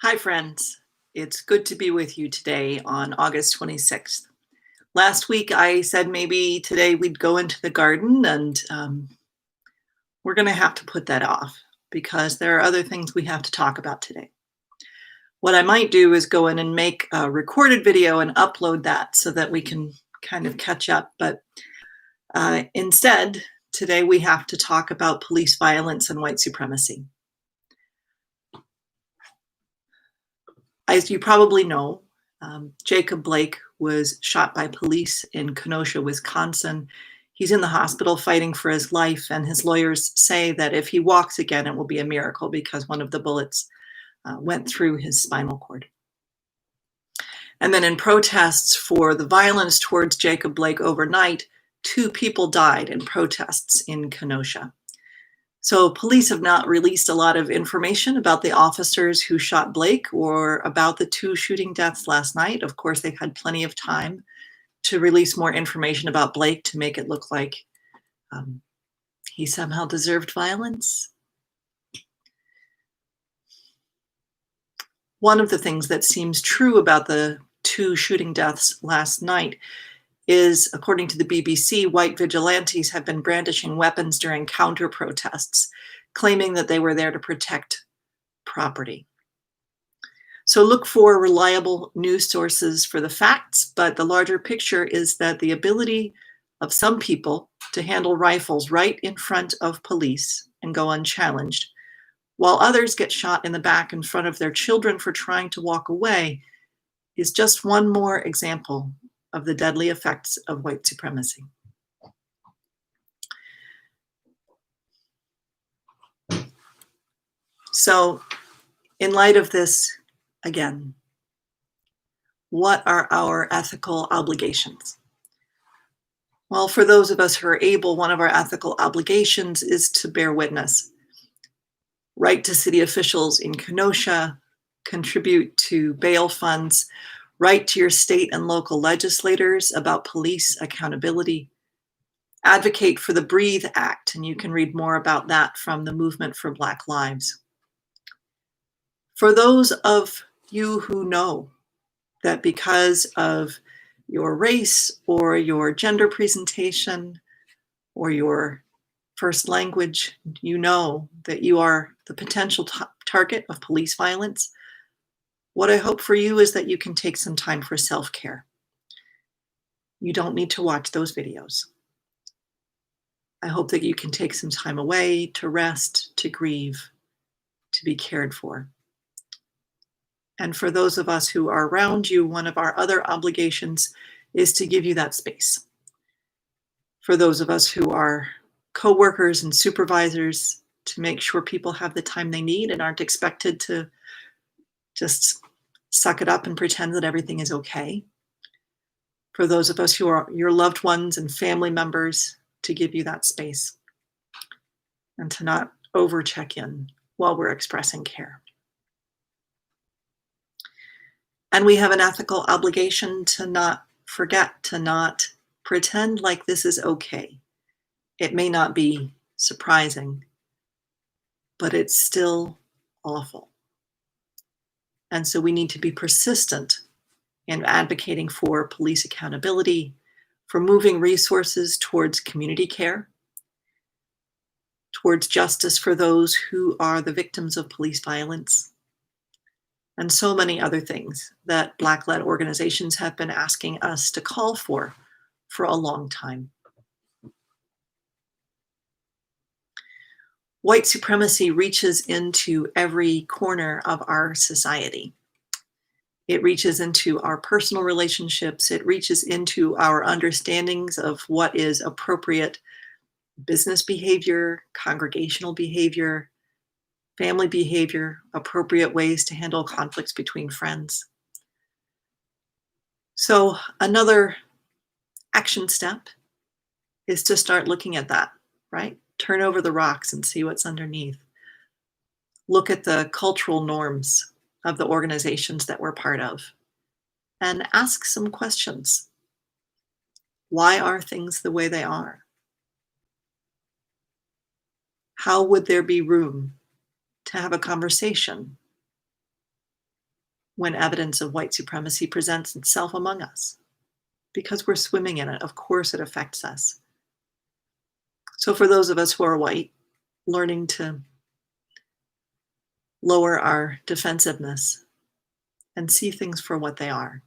Hi, friends. It's good to be with you today on August 26th. Last week, I said maybe today we'd go into the garden, and we're going to have to put that off because there are other things we have to talk about today. What I might do is go in and make a recorded video and upload that so that we can kind of catch up. But instead, today we have to talk about police violence and white supremacy. As you probably know, Jacob Blake was shot by police in Kenosha, Wisconsin. He's in the hospital fighting for his life, and his lawyers say that if he walks again, it will be a miracle because one of the bullets went through his spinal cord. And then in protests for the violence towards Jacob Blake overnight, 2 people died in protests in Kenosha. So police have not released a lot of information about the officers who shot Blake or about the 2 shooting deaths last night. Of course, they've had plenty of time to release more information about Blake to make it look like he somehow deserved violence. One of the things that seems true about the 2 shooting deaths last night is, according to the BBC, white vigilantes have been brandishing weapons during counter protests, claiming that they were there to protect property. So look for reliable news sources for the facts, but the larger picture is that the ability of some people to handle rifles right in front of police and go unchallenged, while others get shot in the back in front of their children for trying to walk away, is just one more example of the deadly effects of white supremacy. So, in light of this, again, what are our ethical obligations? Well, for those of us who are able, one of our ethical obligations is to bear witness. Write to city officials in Kenosha, contribute to bail funds, write to your state and local legislators about police accountability, advocate for the Breathe Act, and you can read more about that from the Movement for Black Lives. For those of you who know that because of your race or your gender presentation or your first language, you know that you are the potential target of police violence, what I hope for you is that you can take some time for self-care. You don't need to watch those videos. I hope that you can take some time away to rest, to grieve, to be cared for. And for those of us who are around you, one of our other obligations is to give you that space. For those of us who are co-workers and supervisors, to make sure people have the time they need and aren't expected to just suck it up and pretend that everything is okay. For those of us who are your loved ones and family members, to give you that space and to not over check in while we're expressing care. And we have an ethical obligation to not forget, to not pretend like this is okay. It may not be surprising, but it's still awful. And so we need to be persistent in advocating for police accountability, for moving resources towards community care, towards justice for those who are the victims of police violence, and so many other things that Black-led organizations have been asking us to call for a long time. White supremacy reaches into every corner of our society. It reaches into our personal relationships. It reaches into our understandings of what is appropriate business behavior, congregational behavior, family behavior, appropriate ways to handle conflicts between friends. So another action step is to start looking at that, right? Turn over the rocks and see what's underneath. Look at the cultural norms of the organizations that we're part of and ask some questions. Why are things the way they are? How would there be room to have a conversation when evidence of white supremacy presents itself among us, because we're swimming in it. Of course, it affects us. So, for those of us who are white, learning to lower our defensiveness and see things for what they are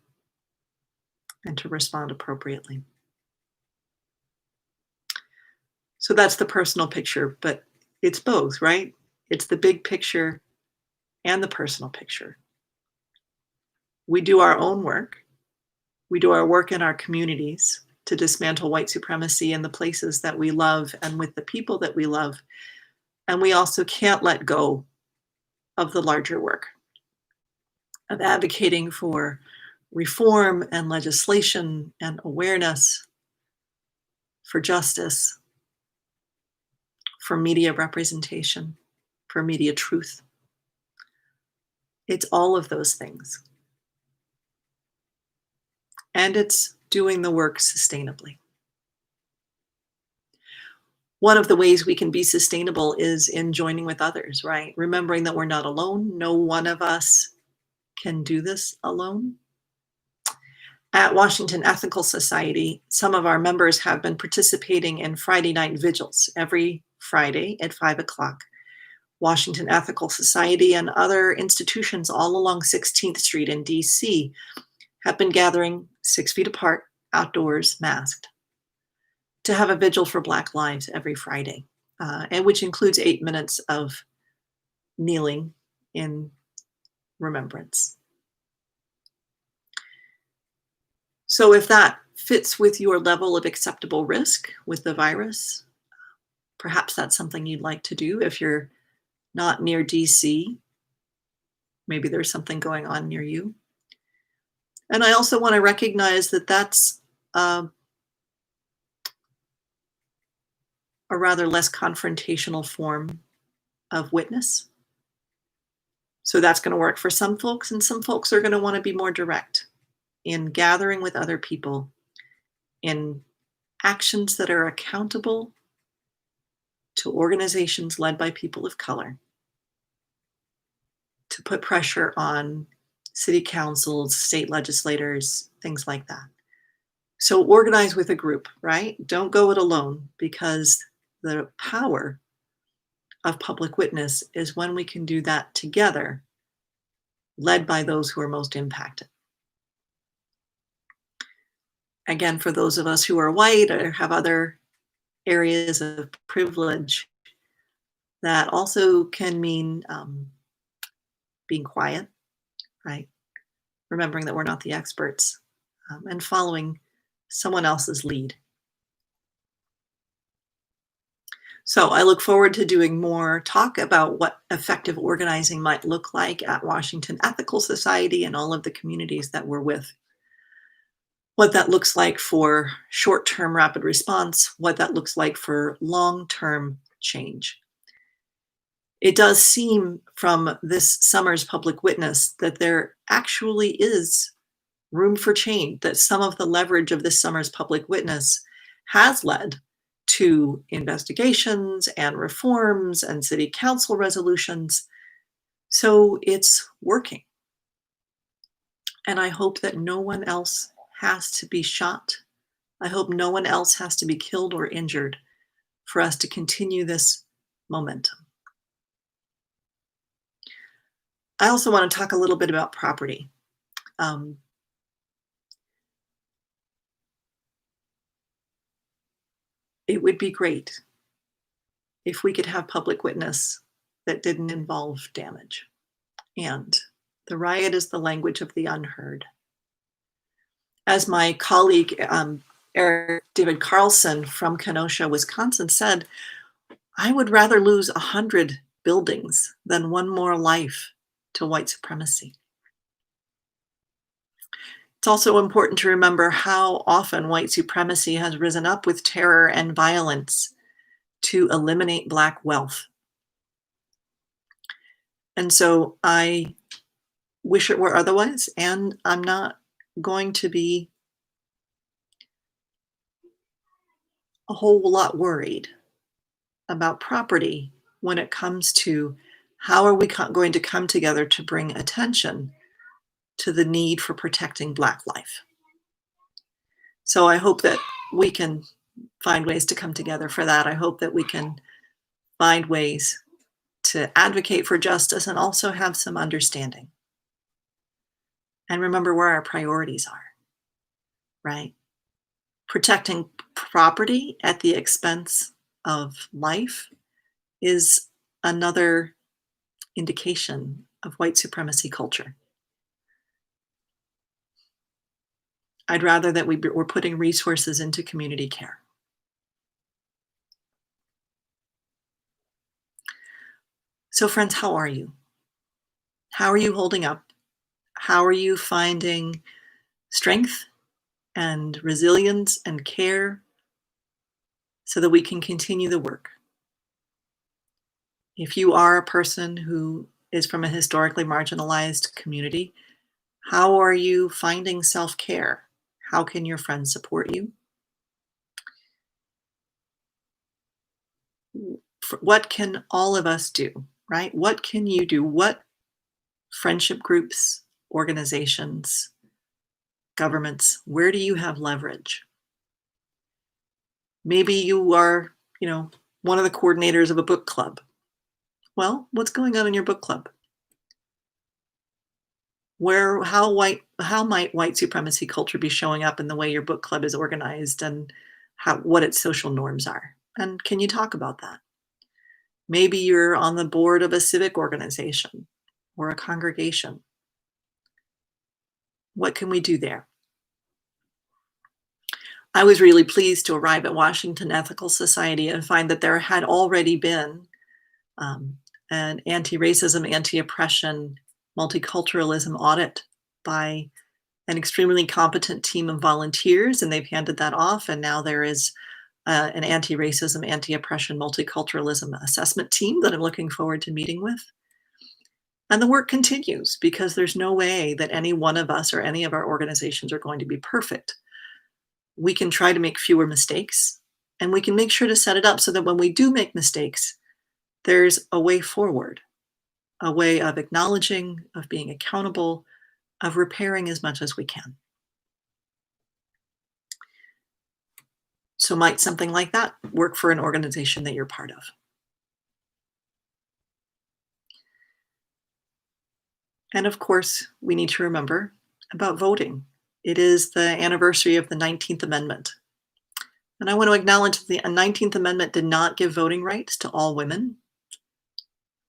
and to respond appropriately. So that's the personal picture, but it's both, right? It's the big picture and the personal picture. We do our own work. We do our work in our communities to dismantle white supremacy in the places that we love and with the people that we love. And we also can't let go of the larger work of advocating for reform and legislation and awareness, for justice, for media representation, for media truth. It's all of those things. And it's doing the work sustainably. One of the ways we can be sustainable is in joining with others, right? Remembering that we're not alone. No one of us can do this alone. At Washington Ethical Society, some of our members have been participating in Friday night vigils every Friday at 5 o'clock. Washington Ethical Society and other institutions all along 16th Street in DC have been gathering 6 feet apart, outdoors, masked, to have a vigil for Black lives every Friday, and which includes 8 minutes of kneeling in remembrance. So if that fits with your level of acceptable risk with the virus, perhaps that's something you'd like to do. If you're not near DC, maybe there's something going on near you. And I also want to recognize that that's a rather less confrontational form of witness. So that's going to work for some folks, and some folks are going to want to be more direct in gathering with other people in actions that are accountable to organizations led by people of color, to put pressure on city councils, state legislators, things like that. So organize with a group, right? Don't go it alone, because the power of public witness is when we can do that together, led by those who are most impacted. Again, for those of us who are white or have other areas of privilege, that also can mean being quiet, right? Remembering that we're not the experts, and following someone else's lead. So I look forward to doing more talk about what effective organizing might look like at Washington Ethical Society and all of the communities that we're with. What that looks like for short-term rapid response, what that looks like for long-term change. It does seem from this summer's public witness that there actually is room for change, that some of the leverage of this summer's public witness has led to investigations and reforms and city council resolutions. So it's working. And I hope that no one else has to be shot. I hope no one else has to be killed or injured for us to continue this momentum. I also want to talk a little bit about property. It would be great if we could have public witness that didn't involve damage. And the riot is the language of the unheard. As my colleague, Eric David Carlson from Kenosha, Wisconsin said, I would rather lose 100 buildings than one more life to white supremacy. It's also important to remember how often white supremacy has risen up with terror and violence to eliminate Black wealth. And so I wish it were otherwise, and I'm not going to be a whole lot worried about property when it comes to how are we going to come together to bring attention to the need for protecting Black life. So I hope that we can find ways to come together for that. I hope that we can find ways to advocate for justice and also have some understanding. And remember where our priorities are, right? Protecting property at the expense of life is another indication of white supremacy culture. I'd rather that we're putting resources into community care. So friends, how are you? How are you holding up? How are you finding strength and resilience and care so that we can continue the work? If you are a person who is from a historically marginalized community, how are you finding self-care? How can your friends support you? What can all of us do, right? What can you do? What friendship groups, organizations, governments, where do you have leverage? Maybe you are, one of the coordinators of a book club. Well, what's going on in your book club? How might white supremacy culture be showing up in the way your book club is organized and what its social norms are? And can you talk about that? Maybe you're on the board of a civic organization or a congregation. What can we do there? I was really pleased to arrive at Washington Ethical Society and find that there had already been an anti-racism, anti-oppression, multiculturalism audit by an extremely competent team of volunteers, and they've handed that off. And now there is an anti-racism, anti-oppression, multiculturalism assessment team that I'm looking forward to meeting with. And the work continues because there's no way that any one of us or any of our organizations are going to be perfect. We can try to make fewer mistakes, and we can make sure to set it up so that when we do make mistakes, there's a way forward, a way of acknowledging, of being accountable, of repairing as much as we can. So might something like that work for an organization that you're part of? And of course, we need to remember about voting. It is the anniversary of the 19th Amendment. And I want to acknowledge that the 19th Amendment did not give voting rights to all women,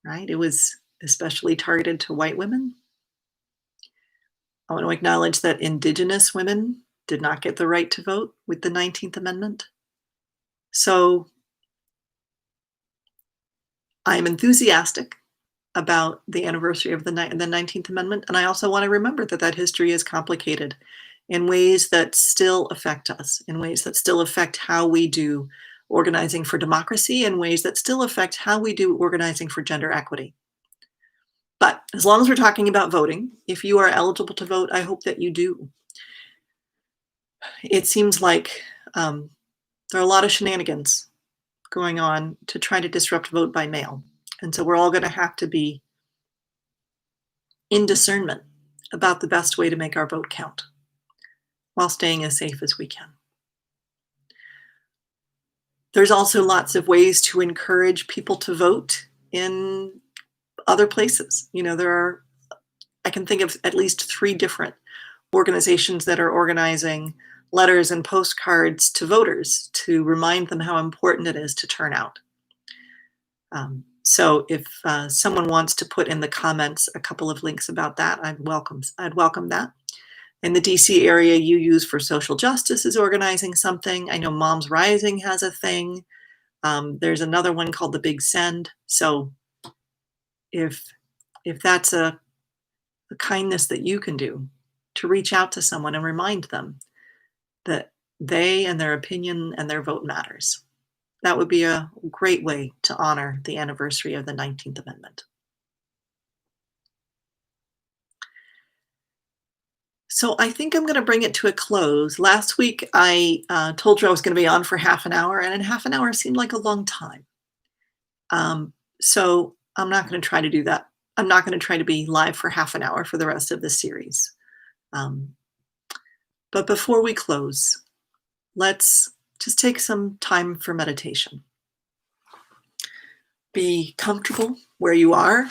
right? It was especially targeted to white women. I want to acknowledge that Indigenous women did not get the right to vote with the 19th Amendment. So I'm enthusiastic about the anniversary of the 19th Amendment. And I also want to remember that history is complicated in ways that still affect us, in ways that still affect how we do organizing for democracy, in ways that still affect how we do organizing for gender equity. But as long as we're talking about voting, if you are eligible to vote, I hope that you do. It seems like there are a lot of shenanigans going on to try to disrupt vote by mail. And so we're all going to have to be in discernment about the best way to make our vote count while staying as safe as we can. There's also lots of ways to encourage people to vote in other places. I can think of at least 3 different organizations that are organizing letters and postcards to voters to remind them how important it is to turn out. So if someone wants to put in the comments a couple of links about that, I'd welcome that. In the DC area, UUs for Social Justice is organizing something. I know Moms Rising has a thing. There's another one called the Big Send. So if that's a kindness that you can do to reach out to someone and remind them that they and their opinion and their vote matters, that would be a great way to honor the anniversary of the 19th Amendment. So I think I'm going to bring it to a close. Last week, I told you I was going to be on for half an hour, and half an hour seemed like a long time. So I'm not going to try to do that I'm not going to try to be live for half an hour for the rest of this series. Um, but before we close, let's just take some time for meditation. Be comfortable where you are,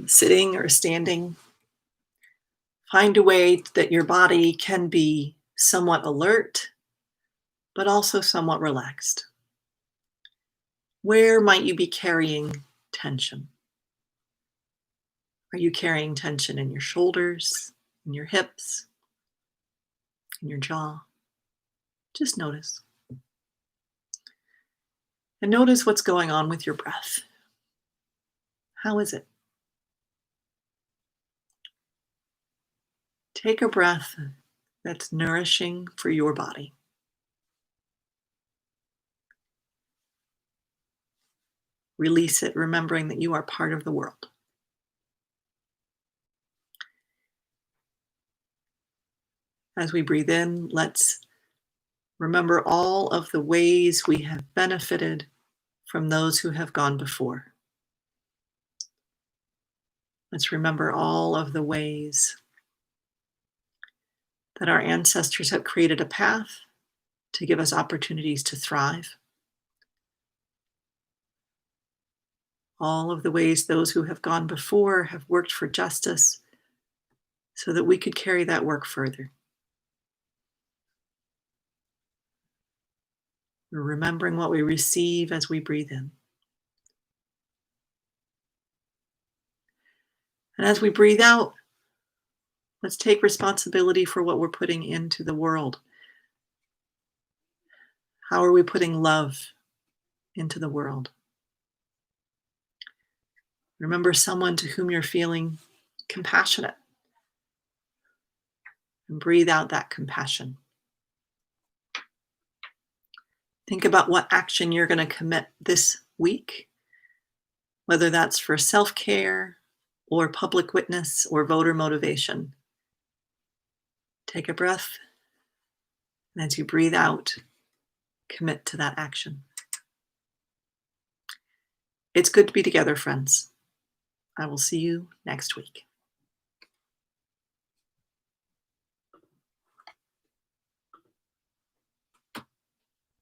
sitting or standing. Find a way that your body can be somewhat alert, but also somewhat relaxed. Where might you be carrying tension? Are you carrying tension in your shoulders, in your hips, in your jaw? Just notice. And notice what's going on with your breath. How is it? Take a breath that's nourishing for your body. Release it, remembering that you are part of the world. As we breathe in, let's remember all of the ways we have benefited from those who have gone before. Let's remember all of the ways that our ancestors have created a path to give us opportunities to thrive. All of the ways those who have gone before have worked for justice so that we could carry that work further. We're remembering what we receive as we breathe in. And as we breathe out, let's take responsibility for what we're putting into the world. How are we putting love into the world? Remember someone to whom you're feeling compassionate and breathe out that compassion. Think about what action you're going to commit this week, whether that's for self-care or public witness or voter motivation. Take a breath, and as you breathe out, commit to that action. It's good to be together, friends. I will see you next week.